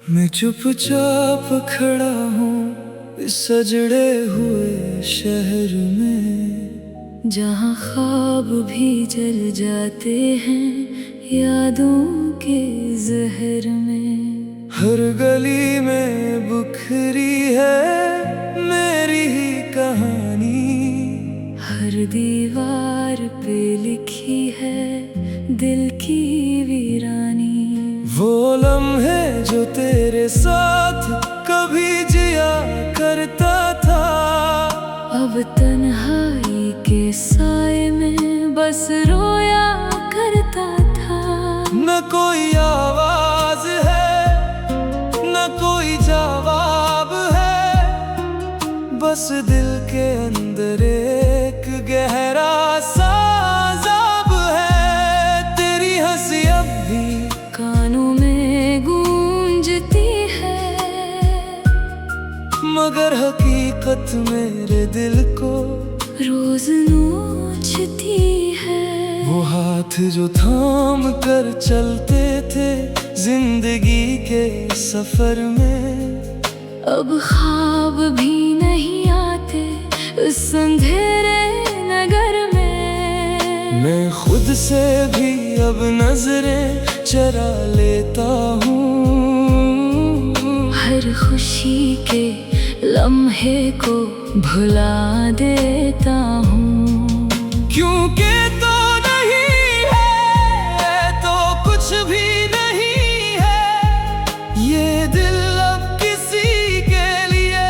मैं चुपचाप खड़ा हूँ इस सजड़े हुए शहर में, जहाँ ख्वाब भी जल जाते हैं यादों के जहर में। हर गली में बिखरी है मेरी ही कहानी, हर दीवार पे लिखी है दिल की वीरानी। वो लम्हे जो तेरे साथ कभी जिया करता था, अब तन्हाई के साए में बस रोया करता था। न कोई आवाज है न कोई जवाब है, बस दिल के अंदर एक गहरा सा अज़ाब है। तेरी हंसी अब भी कानों में गूंजती है, मगर हकीकत मेरे दिल को रोज नोचती है। वो हाथ जो थाम कर चलते थे जिंदगी के सफर में, अब ख्वाब भी नहीं आते उस अंधेरे नगर में। मैं खुद से भी अब नजरें चरा लेता हूँ, हर खुशी के लम्हे को भुला देता हूँ। क्योंकि तो नहीं है तो कुछ भी नहीं है, ये दिल अब किसी के लिए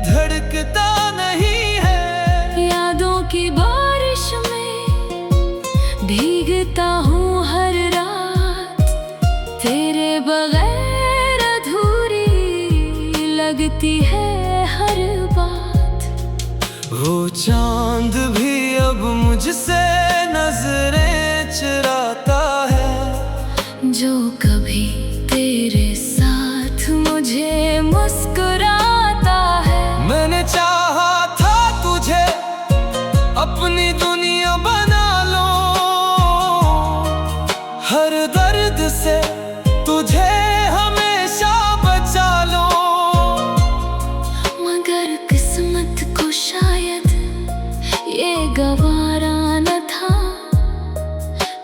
धड़कता नहीं है। यादों की बारिश में भीगता हूँ हर रात, तेरे बगैर अधूरी लगती है हर बात। वो चांद भी अब मुझसे नजरें चुराता है, जो कभी तेरे साथ मुझे मुस्कुराता है। मैंने चाहा था तुझे अपनी दुनिया बना लो, हर दर्द से तुझे हमेशा बचा लो। मगर किस्मत को शायद ये गवारा न था,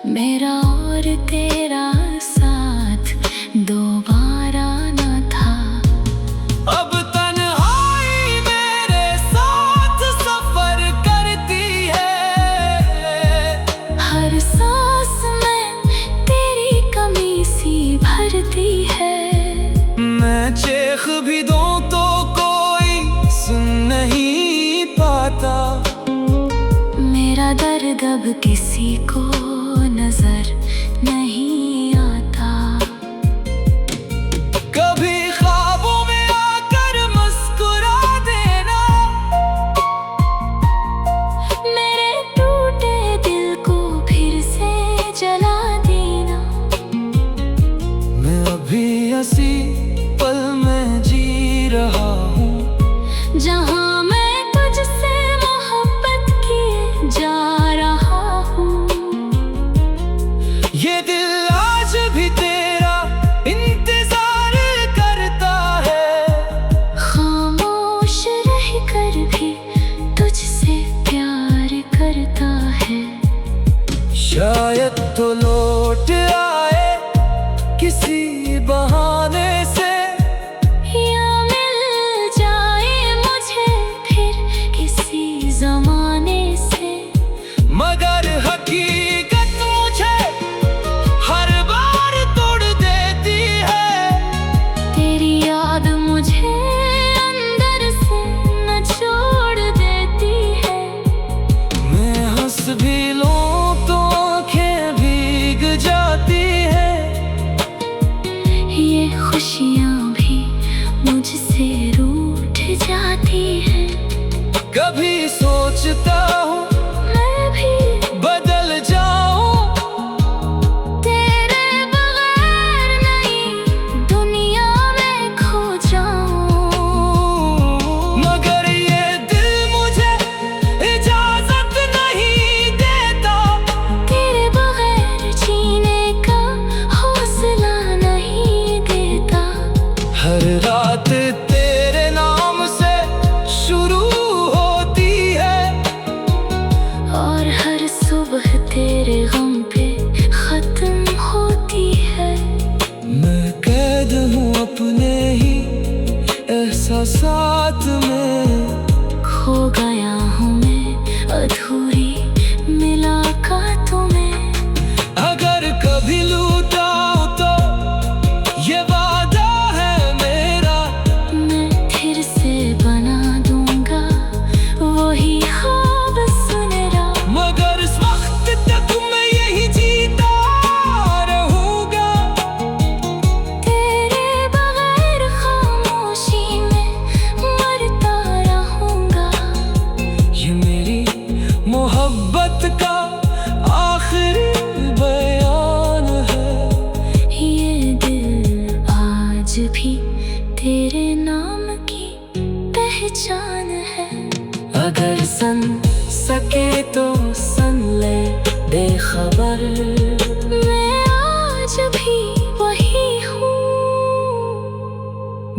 मेरा और तेरा साथ दोबारा न था। अब तन्हाई मेरे साथ सफर करती है, हर सांस में तेरी कमी सी भरती है। मैं चेख भी दूं तो कोई सुन नहीं पाता, मेरा दर्द अब किसी को नजर नहीं आता। कभी ख्वाबों में आकर मुस्कुरा देना, मेरे टूटे दिल को फिर से जला देना। मैं अभी इसी पल में जी रहा हूँ, जहाँ मैं तुझसे मोहब्बत किए जा रहा हूँ। ये दिल आज भी तेरा इंतजार करता है, खामोश रह कर भी तुझसे प्यार करता है। शायद तो लौट आए किसी बहाने से, या मिल जाए मुझे फिर किसी जमाने से। मगर हकीकत मुझे हर बार तोड़ देती है। तेरी याद मुझे अंदर से न छोड़ देती है। मैं हंस भी लूं तो आंखें भीग जाती है, ये खुशियाँ भी मुझसे रूठ जाती हैं। कभी सोचता हूँ मैं भी बदल जाऊं, तेरे बगैर नई दुनिया में खो जाऊं। मगर ये दिल मुझे इजाजत नहीं देता, तेरे बगैर जीने का हौसला नहीं देता। अपने ही एहसासात में। खो गया हूँ मैं अधूरी मुलाकातों में। अगर कभी लूटाऊं तो ये वादा है मेरा, मैं फिर से बना दूंगा वही ख्वाब सुनहरा। मगर इस वक्त तक मैं यही जीता रहूंगा, तेरे बगैर खामोशी में मरता रहूंगा। ये मेरी मोहब्बत का आखिरी बयान है। ये दिल आज भी तेरे नाम की पहचान है। अगर सन सके तो सन ले बेखबर, मैं आज भी वही हूँ,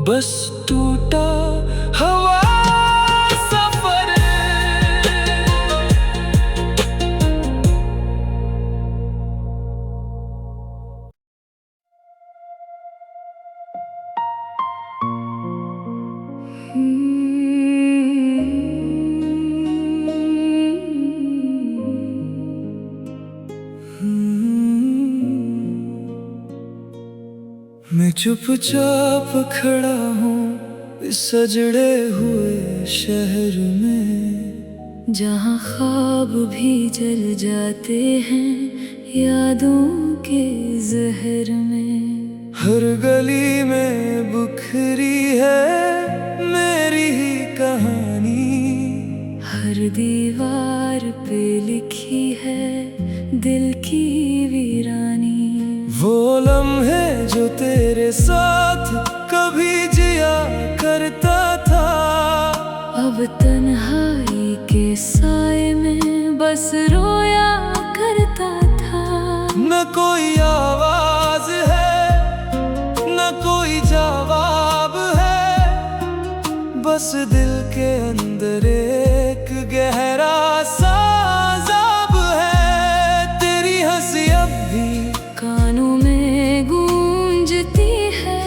बस टूटा हवा सफर। मैं चुपचाप खड़ा हूँ इस सजड़े हुए शहर में, जहाँ ख्वाब भी जल जाते हैं यादों के जहर में। हर गली में बिखरी है मेरी ही कहानी, हर दीवार पे लिखी है दिल की वीरानी। वो लम्हे जो तेरे साथ कभी जिया करता था, अब तन्हाई के साए में बस रोया करता था। न कोई आवाज है न कोई जवाब है, बस दिल के अंदर एक गहरा सा अज़ाब है। तेरी हंसी अब भी कानों में गूंजती है,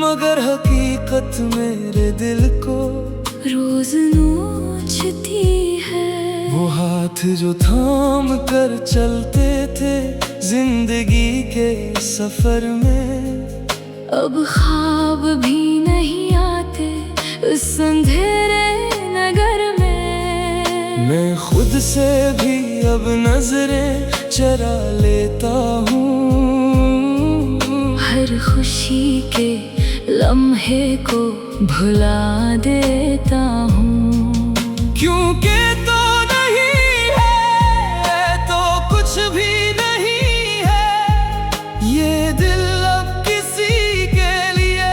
मगर हकीकत मेरे दिल को रोज नोचती है। वो हाथ जो थाम कर चलते थे जिंदगी के सफर में, अब ख्वाब भी नहीं आते उस अंधेरे नगर में। मैं खुद से भी अब नजरें चरा लेता हूँ, हर खुशी के लम्हे को भुला देता हूँ। क्योंकि तो नहीं है तो कुछ भी नहीं है। ये दिल अब किसी के लिए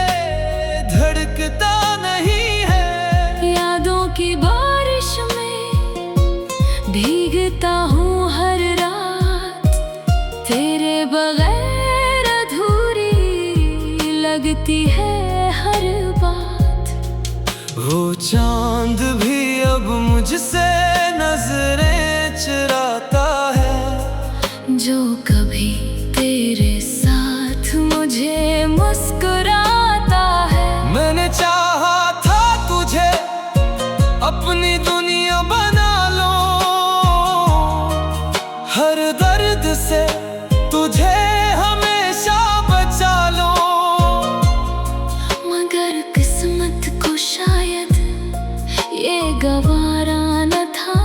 धड़कता नहीं है। यादों की बारिश में भीगता हूँ हर रात, तेरे बगैर अधूरी लगती है हर बात। वो चांद भी अब मुझसे नजरें चुराता है, जो कभी तेरे साथ मुझे मुस्कुराता है। मैंने चाहा था तुझे अपनी दुनिया बना लो, हर दर्द से तुझे हमेशा बचा लो। मगर किस्मत को शायद ये गवारा न था,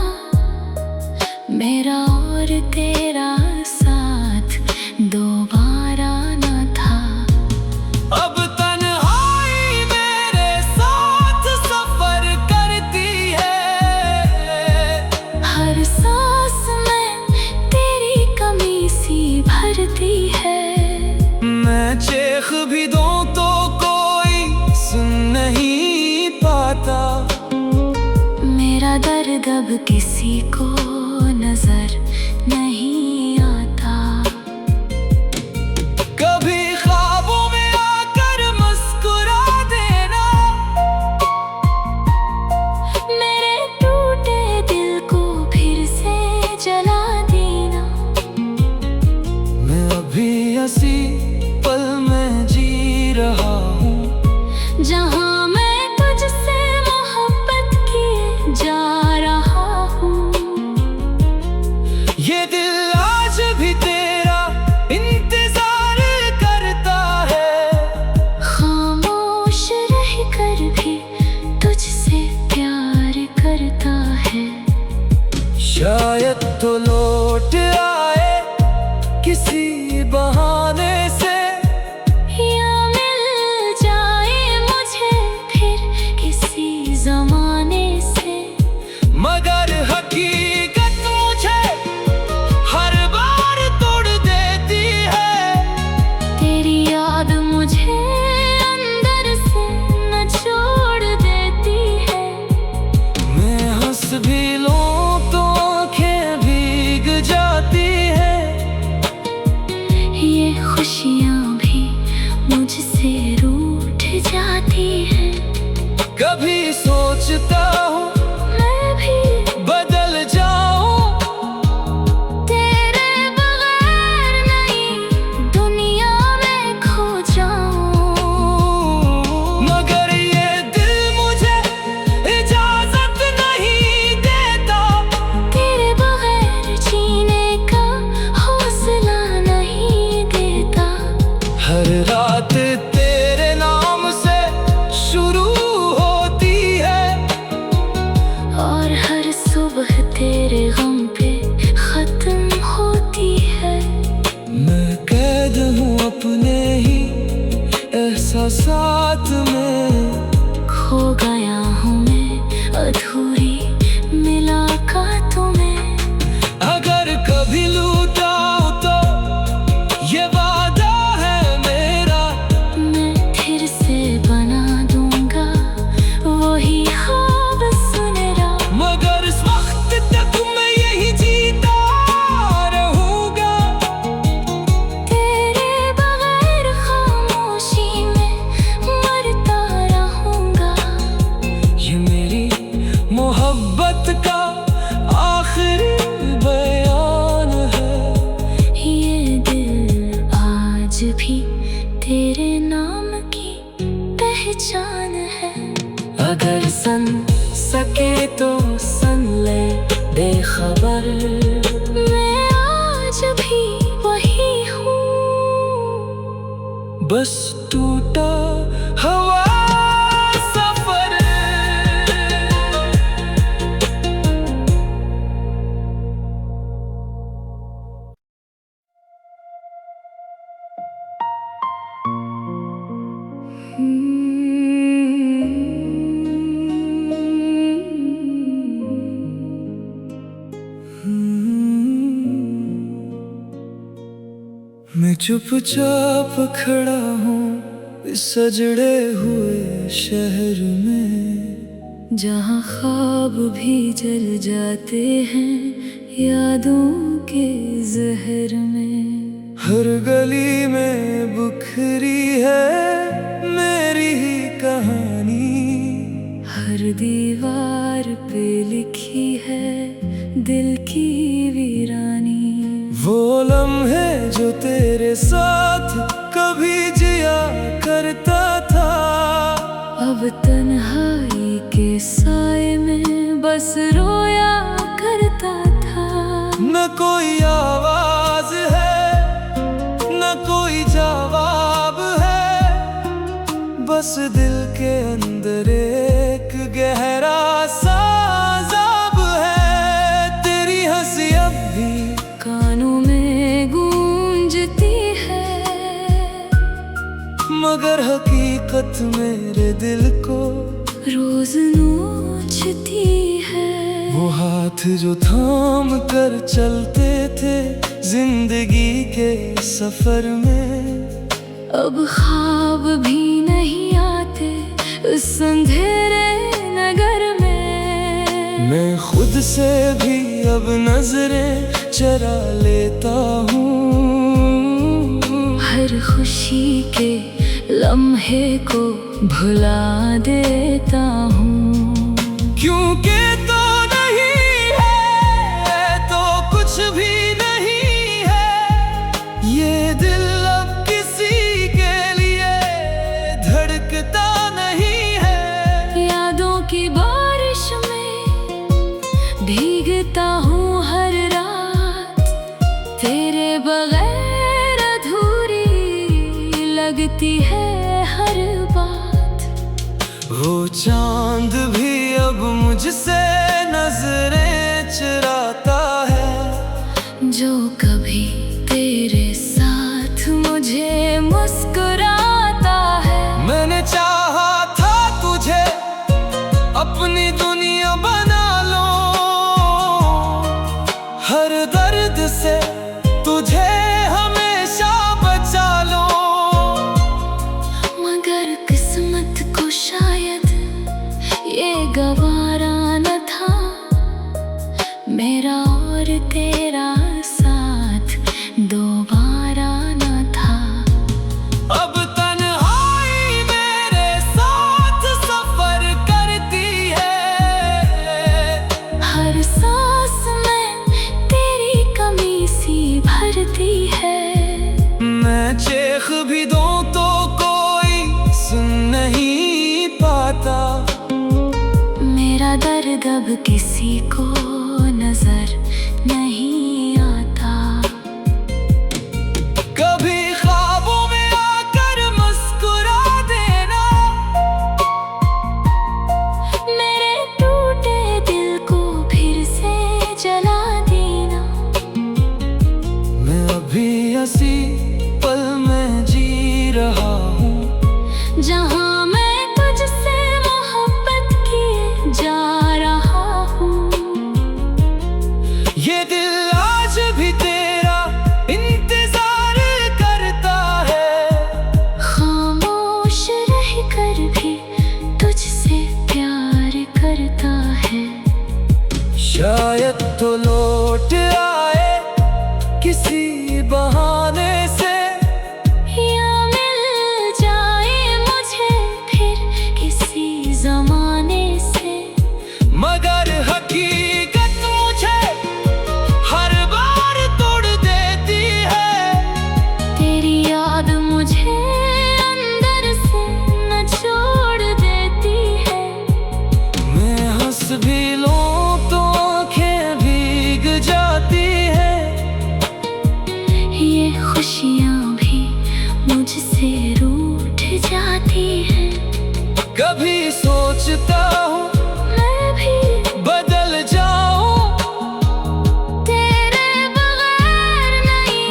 मेरा और तेरा साथ दोबारा न था। अब तन्हाई मेरे साथ सफर करती है, हर सांस में तेरी कमी सी भरती है। मैं चेख भी दूं तो कोई सुन नहीं पाता, मेरा दर्द अब किसी को नजर नहीं आता। कभी ख्वाबों में आकर मुस्कुरा देना, मेरे टूटे दिल को फिर से जला देना। मैं अभी हंसी पल में खुशियाँ भी मुझसे रूठ जाती हैं। कभी सोचता हूँ मैं भी बदल जाऊं, तेरे बगैर नई दुनिया में खो जाऊं। मगर ये दिल मुझे इजाजत नहीं देता, तेरे बगैर जीने का हौसला नहीं देता। हर रात तेरे नाम से शुरू होती है, और हर सुबह तेरे गम पे खत्म होती है। मैं कैद हूँ अपने ही एहसासात में, खो गया हूँ मैं अधूरी मुलाकातों में। अगर कभी लूटाऊं तो ये वादा है मेरा, मैं फिर से बना दूंगा वही ख्वाब सुनहरा। मगर इस वक्त तक मैं यही जीता रहूंगा, तेरे बगैर खामोशी में मरता रहूंगा। ये मेरी मोहब्बत का आखिरी बयान है। ये दिल आज भी तेरे नाम की पहचान है। अगर सन सके तो सन ले बेखबर, मैं आज भी वही हूँ। बस टूटा हवा सफर। मैं चुपचाप खड़ा हूँ इस सजड़े हुए शहर में, जहाँ ख्वाब भी जल जाते हैं यादों के जहर में। हर गली में बिखरी है मेरी ही कहानी, हर दीवार पे लिखी है दिल की वीरानी। वो लम्हे जो तेरे साथ कभी जिया करता था, अब तन्हाई के साए में बस रोया करता था। न कोई आवाज है न कोई जवाब है, बस दिल के अंदर एक गहरा सा अज़ाब है। तेरी हंसी अब भी कानों में गूंजती है, मगर हकीकत मेरे दिल को रोज नोचती है। वो हाथ जो थाम कर चलते थे जिंदगी के सफर में, अब ख्वाब भी नहीं आते उस अंधेरे नगर में। मैं खुद से भी अब नजरें चरा लेता हूँ, हर खुशी के लम्हे को भुला देता हूँ। क्योंकि तो नहीं है तो कुछ भी नहीं है, ये दिल अब किसी के लिए धड़कता नहीं है। यादों की बारिश में भीगता हूँ हर रात, तेरे बगैर अधूरी लगती है हर बात। वो चांद भी अब मुझसे नजरें चुराता है, जो कभी तेरे साथ मुझे मुस्कुराता है। मैंने चाहा था तुझे अपनी दुनिया बना लो, हर दर्द से तुझे हमेशा बचा लो। मगर किस्मत को शायद ये गवारा न था, मेरा और तेरा साथ दोबारा न था। देख भी दो तो कोई सुन नहीं पाता। मेरा दर्द अब किसी को नजर नहीं आता। कभी ख्वाबों में आकर मुस्कुरा देना, मेरे टूटे दिल को फिर से जला देना। मैं अभी हंसी पल में जी रहा हूँ, जहाँ मैं तुझसे मोहब्बत किए जा रहा हूँ। ये दिल आज भी तेरा इंतजार करता है। खामोश रह कर भी तुझसे प्यार करता है। शायद तो लौट आए किसी बहाने से, या मिल जाए मुझे फिर किसी जमाने से। मगर हकीकत मुझे हर बार तोड़ देती है। तेरी याद मुझे अंदर से न छोड़ देती है। मैं हंस भी लूं तो आंखें भीग जाती है। ये खुशियाँ भी मुझसे रूठ जाती हैं। कभी सोचता हूँ मैं भी बदल जाऊं, तेरे बगैर नई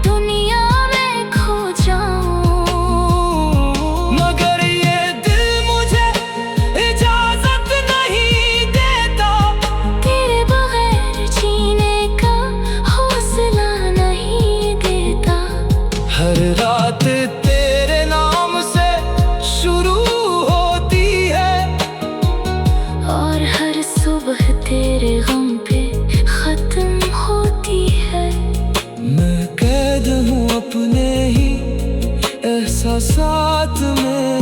दुनिया में खो जाऊं। मगर ये दिल मुझे इजाजत नहीं देता। तेरे बगैर जीने का हौसला नहीं देता। हर रात तेरे नाम से शुरू होती है, और हर सुबह तेरे गम पे खत्म होती है। मैं कैद हूँ अपने ही एहसासात में।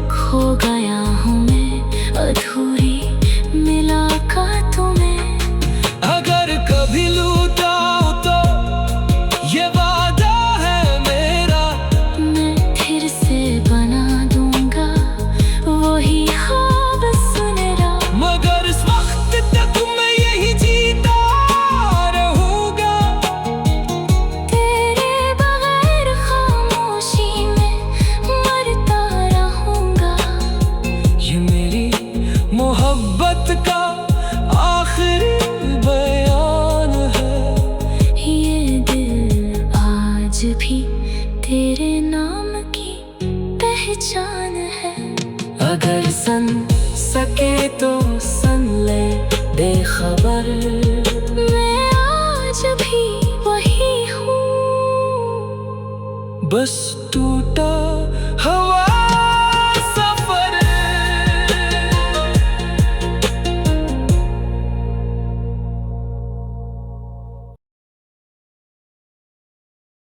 खो गया हूँ मैं अधूरी मुलाकातों में। अगर कभी लूटाऊं तो ये वादा है मेरा, मैं फिर से बना दूंगा वही ख्वाब सुनहरा। मगर इस वक्त तक मैं यही जीता रहूंगा। तेरे बगैर खामोशी में मरता रहूंगा। ये मेरी मोहब्बत का आखिरी बयान है। ये दिल आज भी तेरे नाम की पहचान है। अगर सन सके तो सन ले बेखबर। मैं आज भी वही हूँ। बस टूटा हवा